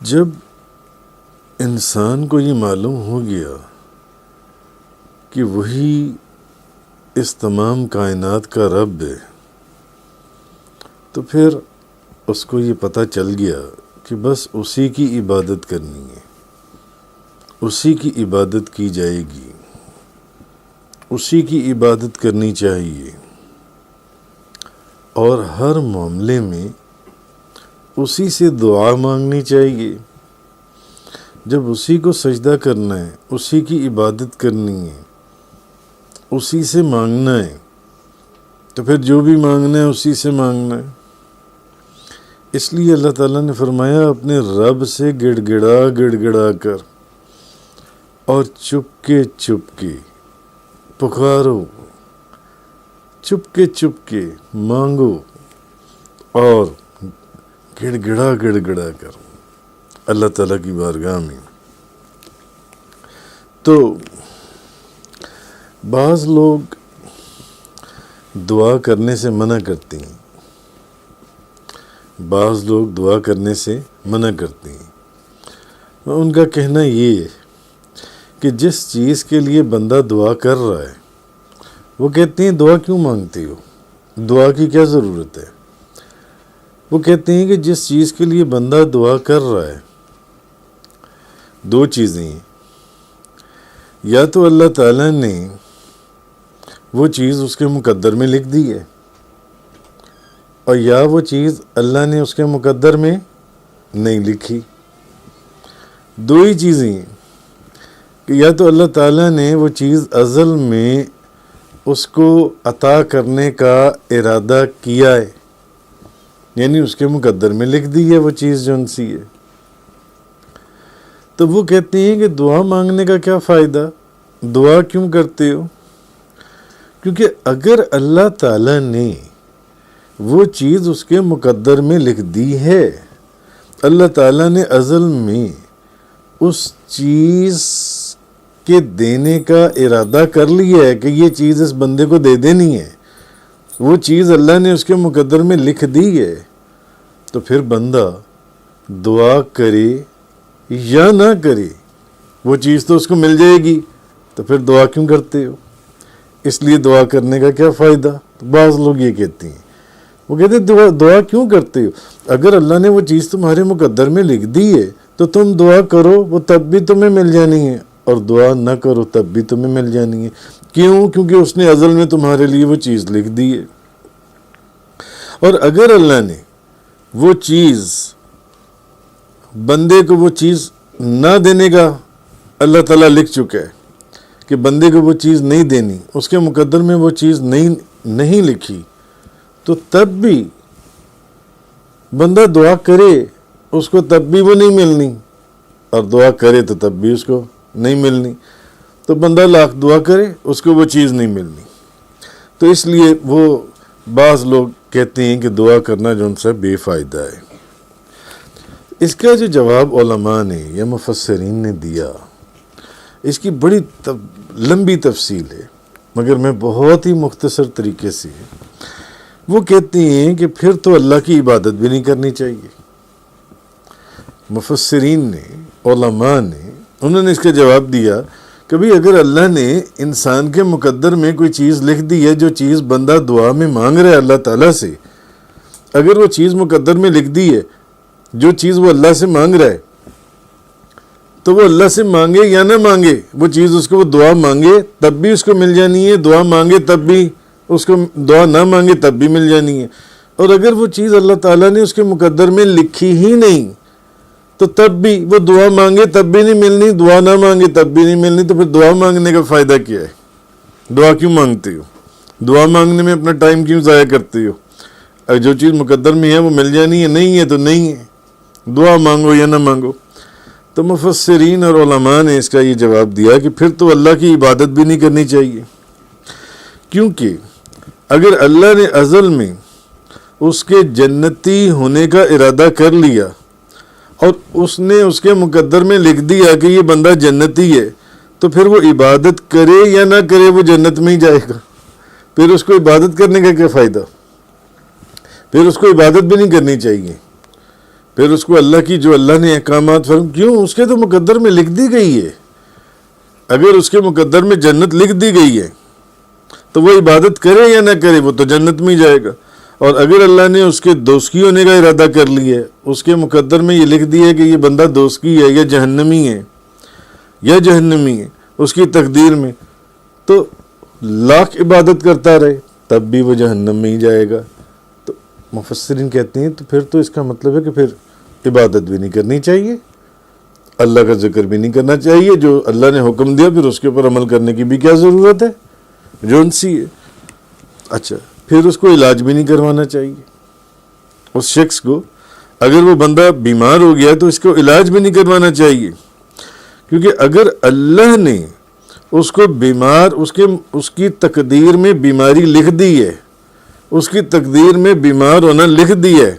جب انسان کو یہ معلوم ہو گیا کہ وہی اس تمام کائنات کا رب ہے، تو پھر اس کو یہ پتہ چل گیا کہ بس اسی کی عبادت کرنی ہے، اسی کی عبادت کی جائے گی، اسی کی عبادت کرنی چاہیے، اور ہر معاملے میں اسی سے دعا مانگنی چاہیے۔ جب اسی کو سجدہ کرنا ہے، اسی کی عبادت کرنی ہے، اسی سے مانگنا ہے، تو پھر جو بھی مانگنا ہے اسی سے مانگنا ہے۔ اس لیے اللہ تعالیٰ نے فرمایا اپنے رب سے گڑ گڑا کر اور چپ کے پکارو، چپ کے مانگو، اور گڑ گڑا کر اللہ تعالیٰ کی بارگاہ میں۔ تو بعض لوگ دعا کرنے سے منع کرتے ہیں، بعض لوگ دعا کرنے سے منع کرتے ہیں۔ ان کا کہنا یہ ہے کہ جس چیز کے لیے بندہ دعا کر رہا ہے، وہ کہتے ہیں دعا کیوں مانگتے ہو، دعا کی کیا ضرورت ہے۔ وہ کہتے ہیں کہ جس چیز کے لیے بندہ دعا کر رہا ہے، دو چیزیں ہیں، یا تو اللہ تعالیٰ نے وہ چیز اس کے مقدر میں لکھ دی ہے، اور یا وہ چیز اللہ نے اس کے مقدر میں نہیں لکھی۔ دو ہی چیزیں ہیں کہ یا تو اللہ تعالیٰ نے وہ چیز ازل میں اس کو عطا کرنے کا ارادہ کیا ہے، یعنی اس کے مقدر میں لکھ دی ہے وہ چیز جو ان سی ہے۔ تو وہ کہتے ہیں کہ دعا مانگنے کا کیا فائدہ، دعا کیوں کرتے ہو؟ کیونکہ اگر اللہ تعالیٰ نے وہ چیز اس کے مقدر میں لکھ دی ہے، اللہ تعالیٰ نے ازل میں اس چیز کے دینے کا ارادہ کر لیا ہے کہ یہ چیز اس بندے کو دے دینی ہے، وہ چیز اللہ نے اس کے مقدر میں لکھ دی ہے، تو پھر بندہ دعا کرے یا نہ کرے وہ چیز تو اس کو مل جائے گی، تو پھر دعا کیوں کرتے ہو؟ اس لیے دعا کرنے کا کیا فائدہ؟ تو بعض لوگ یہ کہتے ہیں، وہ کہتے ہیں دعا کیوں کرتے ہو؟ اگر اللہ نے وہ چیز تمہارے مقدر میں لکھ دی ہے تو تم دعا کرو، وہ تب بھی تمہیں مل جانی ہے، اور دعا نہ کرو تب بھی تمہیں مل جانی ہے۔ کیوں؟ کیونکہ اس نے ازل میں تمہارے لیے وہ چیز لکھ دی ہے۔ اور اگر اللہ نے وہ چیز بندے کو وہ چیز نہ دینے کا اللہ تعالیٰ لکھ چکا ہے کہ بندے کو وہ چیز نہیں دینی، اس کے مقدر میں وہ چیز نہیں لکھی، تو تب بھی بندہ دعا کرے اس کو تب بھی وہ نہیں ملنی، اور دعا کرے تو تب بھی اس کو نہیں ملنی، تو بندہ لاکھ دعا کرے اس کو وہ چیز نہیں ملنی۔ تو اس لیے وہ بعض لوگ کہتے ہیں کہ دعا کرنا جو ان سے بے فائدہ ہے۔ اس کا جو جواب علماء نے یا مفسرین نے دیا، اس کی بڑی لمبی تفصیل ہے، مگر میں بہت ہی مختصر طریقے سے، وہ کہتے ہیں کہ پھر تو اللہ کی عبادت بھی نہیں کرنی چاہیے۔ مفسرین نے، علماء نے، انہوں نے اس کا جواب دیا کہ بھی اگر اللہ نے انسان کے مقدر میں کوئی چیز لکھ دی ہے، جو چیز بندہ دعا میں مانگ رہا ہے اللہ تعالیٰ سے، اگر وہ چیز مقدر میں لکھ دی ہے، جو چیز وہ اللہ سے مانگ رہا ہے، تو وہ اللہ سے مانگے یا نہ مانگے وہ چیز، اس کو وہ دعا مانگے تب بھی اس کو مل جانی ہے، دعا مانگے تب بھی اس کو، دعا نہ مانگے تب بھی مل جانی ہے۔ اور اگر وہ چیز اللہ تعالیٰ نے اس کے مقدر میں لکھی ہی نہیں، تو تب بھی وہ دعا مانگے تب بھی نہیں ملنی، دعا نہ مانگے تب بھی نہیں ملنی، تو پھر دعا مانگنے کا فائدہ کیا ہے؟ دعا کیوں مانگتے ہو؟ دعا مانگنے میں اپنا ٹائم کیوں ضائع کرتے ہو؟ اگر جو چیز مقدر میں ہے وہ مل جانی ہے، نہیں ہے تو نہیں ہے، دعا مانگو یا نہ مانگو۔ تو مفسرین اور علماء نے اس کا یہ جواب دیا کہ پھر تو اللہ کی عبادت بھی نہیں کرنی چاہیے، کیونکہ اگر اللہ نے ازل میں اس کے جنتی ہونے کا ارادہ کر لیا، اور اس نے اس کے مقدر میں لکھ دیا کہ یہ بندہ جنتی ہے، تو پھر وہ عبادت کرے یا نہ کرے وہ جنت میں ہی جائے گا، پھر اس کو عبادت کرنے کا کیا فائدہ؟ پھر اس کو عبادت بھی نہیں کرنی چاہیے، پھر اس کو اللہ کی جو اللہ نے احکامات کیوں اس کے تو مقدر میں لکھ دی گئی ہے. اگر اس کے مقدر میں جنت لکھ دی گئی ہے تو وہ عبادت کرے یا نہ کرے وہ تو جنت میں ہی جائے گا. اور اگر اللہ نے اس کے دوزخی ہونے کا ارادہ کر لیا ہے, اس کے مقدر میں یہ لکھ دیا ہے کہ یہ بندہ دوزخی ہے یا جہنمی ہے اس کی تقدیر میں, تو لاکھ عبادت کرتا رہے تب بھی وہ جہنم میں ہی جائے گا. تو مفسرین کہتے ہیں تو پھر تو اس کا مطلب ہے کہ پھر عبادت بھی نہیں کرنی چاہیے, اللہ کا ذکر بھی نہیں کرنا چاہیے, جو اللہ نے حکم دیا پھر اس کے اوپر عمل کرنے کی بھی کیا ضرورت ہے, جو ان سی ہے. اچھا, پھر اس کو علاج بھی نہیں کروانا چاہیے. اس شخص کو اگر وہ بندہ بیمار ہو گیا تو اس کو علاج بھی نہیں کروانا چاہیے, کیونکہ اگر اللہ نے اس کو بیمار اس کی تقدیر میں بیماری لکھ دی ہے, اس کی تقدیر میں بیمار ہونا لکھ دی ہے,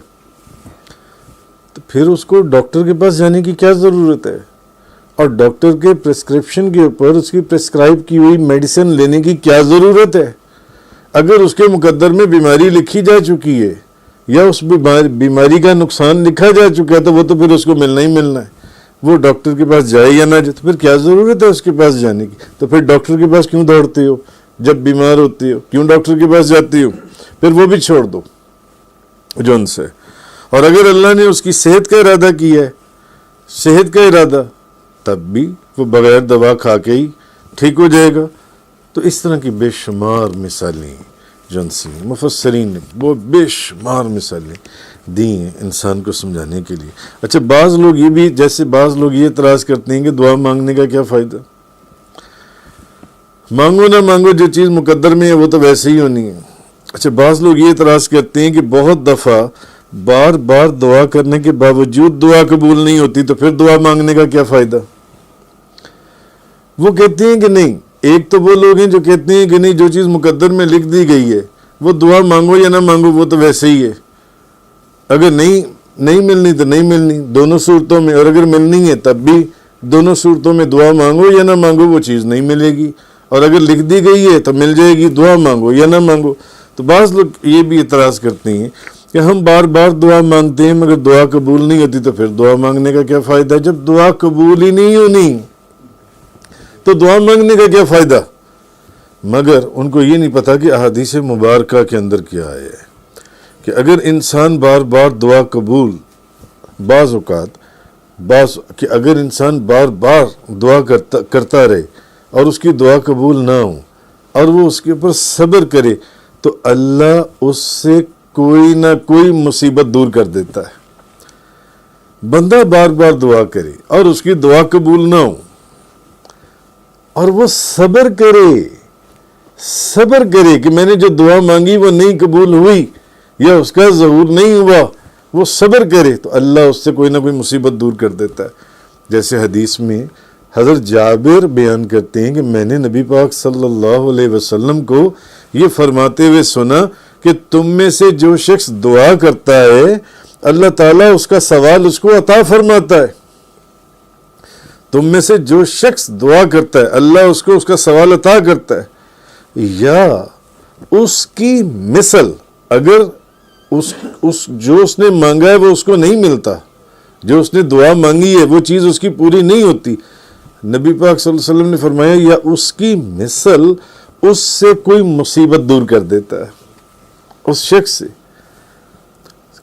تو پھر اس کو ڈاکٹر کے پاس جانے کی کیا ضرورت ہے, اور ڈاکٹر کے پرسکرپشن کے اوپر اس کی پرسکرائب کی ہوئی میڈیسن لینے کی کیا ضرورت ہے. اگر اس کے مقدر میں بیماری لکھی جا چکی ہے یا اس بیماری کا نقصان لکھا جا چکا ہے تو وہ تو پھر اس کو ملنا ہی ملنا ہے. وہ ڈاکٹر کے پاس جائے یا نہ جائے تو پھر کیا ضرورت ہے اس کے پاس جانے کی. تو پھر ڈاکٹر کے پاس کیوں دوڑتے ہو جب بیمار ہوتے ہو, کیوں ڈاکٹر کے پاس جاتے ہو, پھر وہ بھی چھوڑ دو جو ان سے. اور اگر اللہ نے اس کی صحت کا ارادہ کیا ہے, صحت کا ارادہ, تب بھی وہ بغیر دوا کھا کے ہی ٹھیک ہو جائے گا. تو اس طرح کی بے شمار مثالیں جو ان سے مفسرین نے وہ بے شمار مثالیں دی ہیں انسان کو سمجھانے کے لیے. اچھا, بعض لوگ یہ اعتراض کرتے ہیں کہ دعا مانگنے کا کیا فائدہ, مانگو نہ مانگو جو چیز مقدر میں ہے وہ تو ویسے ہی ہونی ہے. اچھا, بعض لوگ یہ اعتراض کرتے ہیں کہ بہت دفعہ بار بار دعا کرنے کے باوجود دعا قبول نہیں ہوتی تو پھر دعا مانگنے کا کیا فائدہ. وہ کہتے ہیں کہ نہیں, ایک تو وہ لوگ ہیں جو کہتے ہیں کہ نہیں, جو چیز مقدر میں لکھ دی گئی ہے وہ دعا مانگو یا نہ مانگو وہ تو ویسے ہی ہے, اگر نہیں ملنی تو نہیں ملنی دونوں صورتوں میں, اور اگر ملنی ہے تب بھی دونوں صورتوں میں دعا مانگو یا نہ مانگو وہ چیز نہیں ملے گی, اور اگر لکھ دی گئی ہے تو مل جائے گی, دعا مانگو یا نہ مانگو. تو بعض لوگ یہ بھی اعتراض کرتے ہیں کہ ہم بار بار دعا مانگتے ہیں مگر دعا قبول نہیں ہوتی تو پھر دعا مانگنے کا کیا فائدہ, جب دعا قبول ہی نہیں ہونی تو دعا مانگنے کا کیا فائدہ. مگر ان کو یہ نہیں پتا کہ احادیث مبارکہ کے اندر کیا ہے کہ اگر انسان بار بار دعا قبول, بعض اوقات کہ اگر انسان بار بار دعا کرتا رہے اور اس کی دعا قبول نہ ہو اور وہ اس کے اوپر صبر کرے تو اللہ اس سے کوئی نہ کوئی مصیبت دور کر دیتا ہے. بندہ بار بار دعا کرے اور اس کی دعا قبول نہ ہو اور وہ صبر کرے کہ میں نے جو دعا مانگی وہ نہیں قبول ہوئی یا اس کا ظہور نہیں ہوا, وہ صبر کرے تو اللہ اس سے کوئی نہ کوئی مصیبت دور کر دیتا ہے. جیسے حدیث میں حضرت جابر بیان کرتے ہیں کہ میں نے نبی پاک صلی اللہ علیہ وسلم کو یہ فرماتے ہوئے سنا کہ تم میں سے جو شخص دعا کرتا ہے اللہ تعالیٰ اس کا سوال اس کو عطا فرماتا ہے. تم میں سے جو شخص دعا کرتا ہے اللہ اس کو اس کا سوال عطا کرتا ہے, یا اس کی مثل اگر جو اس نے مانگا ہے وہ اس کو نہیں ملتا, جو اس نے دعا مانگی ہے وہ چیز اس کی پوری نہیں ہوتی, نبی پاک صلی اللہ علیہ وسلم نے فرمایا یا اس کی مثل اس سے کوئی مصیبت دور کر دیتا ہے اس شخص سے.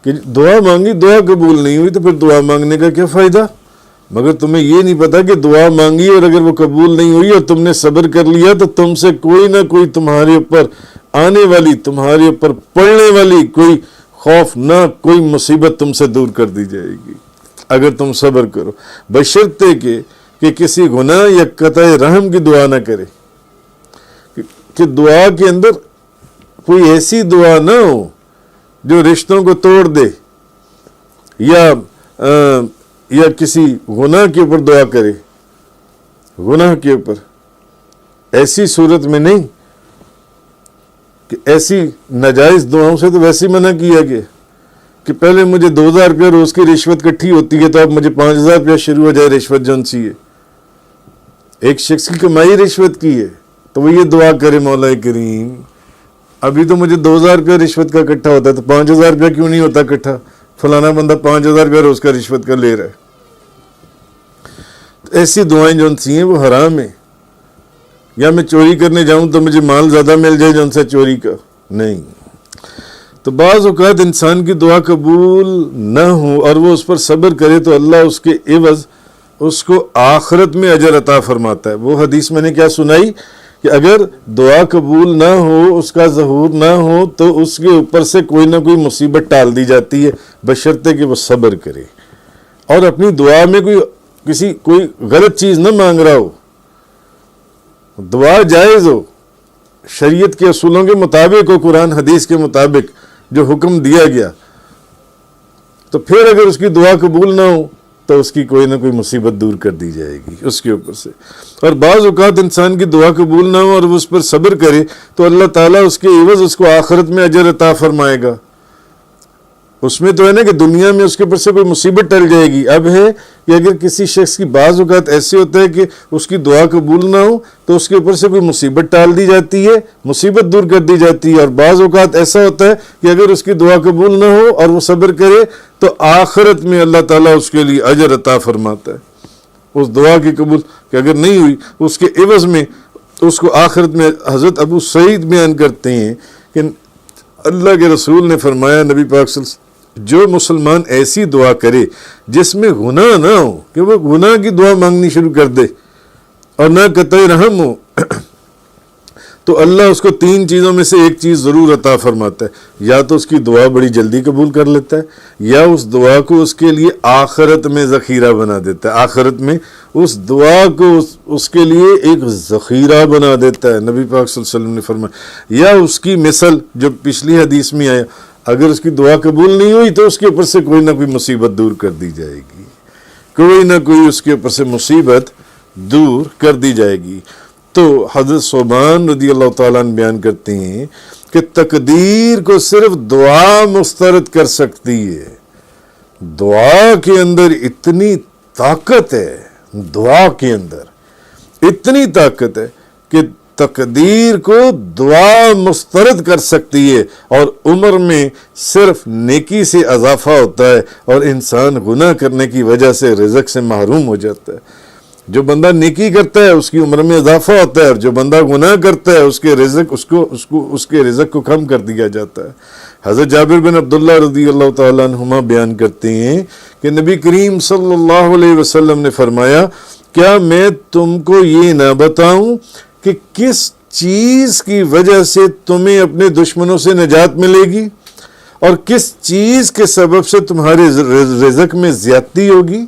کہ دعا مانگی دعا قبول نہیں ہوئی تو پھر دعا مانگنے کا کیا فائدہ. مگر تمہیں یہ نہیں پتا کہ دعا مانگی اور اگر وہ قبول نہیں ہوئی اور تم نے صبر کر لیا تو تم سے کوئی نہ کوئی تمہارے اوپر آنے والی, تمہارے اوپر پڑنے والی کوئی خوف نہ کوئی مصیبت تم سے دور کر دی جائے گی اگر تم صبر کرو, بشرطے کہ کسی گناہ یا قطع رحم کی دعا نہ کرے, کہ دعا کے اندر کوئی ایسی دعا نہ ہو جو رشتوں کو توڑ دے یا کسی گناہ کے اوپر دعا کرے, گناہ کے اوپر ایسی صورت میں نہیں کہ ایسی ناجائز دعاؤں سے تو ویسے منع کیا گیا کہ پہلے مجھے 2000 روپیہ روز کی رشوت کٹھی ہوتی ہے تو اب مجھے 5000 روپیہ شروع ہو جائے رشوت جون سی ہے. ایک شخص کی کمائی رشوت کی ہے تو وہ یہ دعا کرے مولا کریم ابھی تو مجھے 2000 روپیہ رشوت کا اکٹھا ہوتا ہے تو 5000 روپیہ کیوں نہیں ہوتا اکٹھا, فلانا بندہ 5,000 کا روز کا رشوت کا لے رہا ہے. ایسی دعائیں جو سی ہیں وہ حرام ہیں. یا میں چوری کرنے جاؤں تو مجھے مال زیادہ مل جائے جو ان سے چوری کا نہیں. تو بعض اوقات انسان کی دعا قبول نہ ہو اور وہ اس پر صبر کرے تو اللہ اس کے عوض اس کو آخرت میں اجر عطا فرماتا ہے. وہ حدیث میں نے کیا سنائی کہ اگر دعا قبول نہ ہو، اس کا ظہور نہ ہو، تو اس کے اوپر سے کوئی نہ کوئی مصیبت ٹال دی جاتی ہے بشرطے کہ وہ صبر کرے اور اپنی دعا میں کوئی غلط چیز نہ مانگ رہا ہو. دعا جائز ہو، شریعت کے اصولوں کے مطابق ہو، قرآن حدیث کے مطابق جو حکم دیا گیا، تو پھر اگر اس کی دعا قبول نہ ہو تو اس کی کوئی نہ کوئی مصیبت دور کر دی جائے گی اس کے اوپر سے. اور بعض اوقات انسان کی دعا قبول نہ ہو اور وہ اس پر صبر کرے تو اللہ تعالیٰ اس کے عوض اس کو آخرت میں اجر عطا فرمائے گا. اس میں تو ہے نا کہ دنیا میں اس کے اوپر سے کوئی مصیبت ٹل جائے گی. اب ہے کہ اگر کسی شخص کی بعض اوقات ایسے ہوتا ہے کہ اس کی دعا قبول نہ ہو تو اس کے اوپر سے کوئی مصیبت ٹال دی جاتی ہے، مصیبت دور کر دی جاتی ہے. اور بعض اوقات ایسا ہوتا ہے کہ اگر اس کی دعا قبول نہ ہو اور وہ صبر کرے تو آخرت میں اللہ تعالیٰ اس کے لیے اجر عطا فرماتا ہے اس دعا کی قبول. کہ اگر نہیں ہوئی اس کے عوض میں اس کو آخرت میں. حضرت ابو سعید بیان کرتے ہیں کہ اللہ کے رسول نے فرمایا، نبی پاک صلی اللہ علیہ وسلم، جو مسلمان ایسی دعا کرے جس میں گناہ نہ ہو، کہ وہ گناہ کی دعا مانگنی شروع کر دے اور نہ قطع رحم ہو، تو اللہ اس کو 3 چیزوں میں سے ایک چیز ضرور عطا فرماتا ہے. یا تو اس کی دعا بڑی جلدی قبول کر لیتا ہے، یا اس دعا کو اس کے لیے آخرت میں ذخیرہ بنا دیتا ہے. آخرت میں اس دعا کو اس کے لیے ایک ذخیرہ بنا دیتا ہے. نبی پاک صلی اللہ علیہ وسلم نے فرمایا. یا اس کی مثل جو پچھلی حدیث میں آیا، اگر اس کی دعا قبول نہیں ہوئی تو اس کے اوپر سے کوئی نہ کوئی مصیبت دور کر دی جائے گی، کوئی نہ کوئی اس کے اوپر سے مصیبت دور کر دی جائے گی. تو حضرت ثوبان رضی اللہ تعالیٰ عنہ بیان کرتے ہیں کہ تقدیر کو صرف دعا مسترد کر سکتی ہے. دعا کے اندر اتنی طاقت ہے، دعا کے اندر اتنی طاقت ہے کہ تقدیر کو دعا مسترد کر سکتی ہے. اور عمر میں صرف نیکی سے اضافہ ہوتا ہے اور انسان گناہ کرنے کی وجہ سے رزق سے محروم ہو جاتا ہے. جو بندہ نیکی کرتا ہے اس کی عمر میں اضافہ ہوتا ہے، اور جو بندہ گناہ کرتا ہے اس کے رزق کو کم کر دیا جاتا ہے. حضرت جابر بن عبداللہ رضی اللہ تعالیٰ عنہما بیان کرتے ہیں کہ نبی کریم صلی اللہ علیہ وسلم نے فرمایا، کیا میں تم کو یہ نہ بتاؤں کہ کس چیز کی وجہ سے تمہیں اپنے دشمنوں سے نجات ملے گی اور کس چیز کے سبب سے تمہارے رزق میں زیادتی ہوگی؟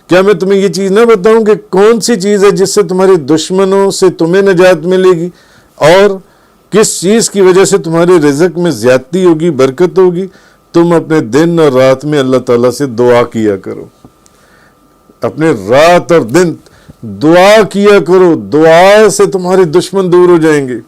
کیا میں تمہیں یہ چیز نہ بتاؤں کہ کون سی چیز ہے جس سے تمہارے دشمنوں سے تمہیں نجات ملے گی اور کس چیز کی وجہ سے تمہارے رزق میں زیادتی ہوگی، برکت ہوگی؟ تم اپنے دن اور رات میں اللہ تعالیٰ سے دعا کیا کرو. اپنے رات اور دن دعا کیا کرو. دعا سے تمہارے دشمن دور ہو جائیں گے،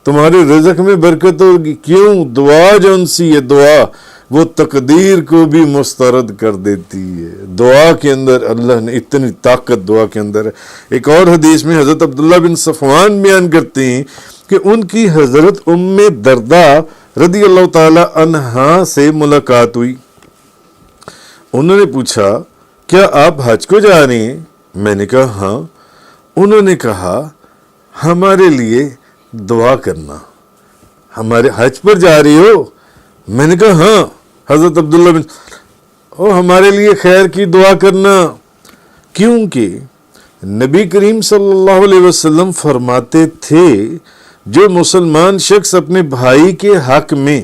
تمہارے رزق میں برکت ہوگی. کیوں؟ دعا جو ان سی ہے، دعا وہ تقدیر کو بھی مسترد کر دیتی ہے. دعا کے اندر اللہ نے اتنی طاقت دعا کے اندر ہے. ایک اور حدیث میں حضرت عبداللہ بن صفوان بیان کرتے ہیں کہ ان کی حضرت ام دردہ رضی اللہ تعالی عنہا سے ملاقات ہوئی. انہوں نے پوچھا، کیا آپ حج کو جا رہے ہیں؟ میں نے کہا ہاں. انہوں نے کہا، ہمارے لیے دعا کرنا. ہمارے حج پر جا رہی ہو؟ میں نے کہا ہاں. حضرت عبداللہ بن ہمارے لیے خیر کی دعا کرنا. کیونکہ نبی کریم صلی اللہ علیہ وسلم فرماتے تھے، جو مسلمان شخص اپنے بھائی کے حق میں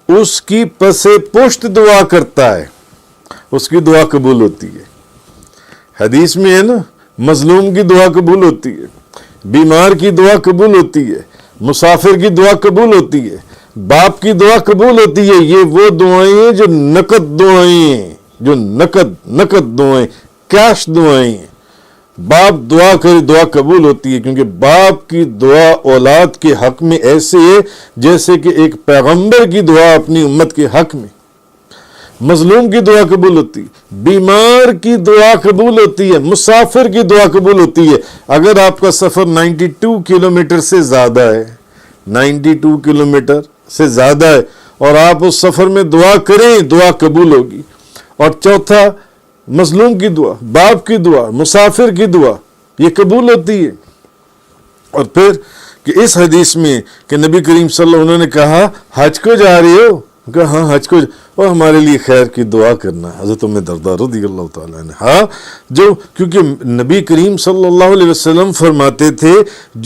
اس کی پس پشت دعا کرتا ہے اس کی دعا قبول ہوتی ہے. حدیث میں ہے نا، مظلوم کی دعا قبول ہوتی ہے، بیمار کی دعا قبول ہوتی ہے، مسافر کی دعا قبول ہوتی ہے، باپ کی دعا قبول ہوتی ہے. یہ وہ دعائیں ہیں جو نقد دعائیں ہیں، جو نقد دعائیں، کیش دعائیں ہیں. باپ دعا کرے دعا قبول ہوتی ہے، کیونکہ باپ کی دعا اولاد کے حق میں ایسے ہے جیسے کہ ایک پیغمبر کی دعا اپنی امت کے حق میں. مظلوم کی دعا قبول ہوتی ہے، بیمار کی دعا قبول ہوتی ہے، مسافر کی دعا قبول ہوتی ہے. اگر آپ کا سفر 92 کلومیٹر سے زیادہ ہے، 92 کلومیٹر سے زیادہ ہے، اور آپ اس سفر میں دعا کریں، دعا قبول ہوگی۔ اور چوتھا، مظلوم کی دعا، باپ کی دعا، مسافر کی دعا، یہ قبول ہوتی ہے۔ اور پھر کہ اس حدیث میں کہ نبی کریم صلی اللہ علیہ وسلم نے کہا حج کو جا رہے ہو؟ کہا ہاں حج کو، اور ہمارے لیے خیر کی دعا کرنا۔ حضرت ام درداء رضی اللہ تعالیٰ عنہ، ہاں کیونکہ نبی کریم صلی اللہ علیہ وسلم فرماتے تھے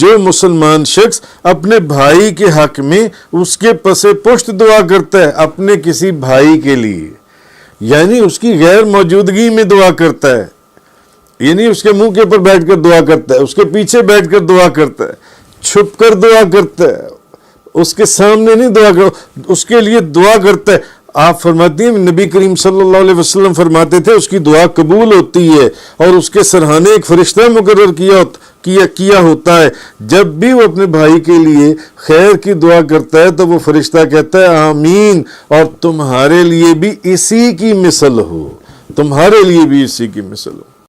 جو مسلمان شخص اپنے بھائی کے حق میں اس کے پس پشت دعا کرتا ہے اپنے کسی بھائی کے لیے، یعنی اس کی غیر موجودگی میں دعا کرتا ہے، یعنی اس کے منہ کے اوپر بیٹھ کر دعا کرتا ہے، اس کے پیچھے بیٹھ کر دعا کرتا ہے، چھپ کر دعا کرتا ہے، اس کے سامنے نہیں دعا کرتا، اس کے لیے دعا کرتا ہے۔ آپ فرماتی ہیں نبی کریم صلی اللہ علیہ وسلم فرماتے تھے اس کی دعا قبول ہوتی ہے، اور اس کے سرہانے ایک فرشتہ مقرر کیا ہوتا ہے۔ جب بھی وہ اپنے بھائی کے لیے خیر کی دعا کرتا ہے تو وہ فرشتہ کہتا ہے آمین، اور تمہارے لیے بھی اسی کی مثل ہو، تمہارے لیے بھی اسی کی مثل ہو۔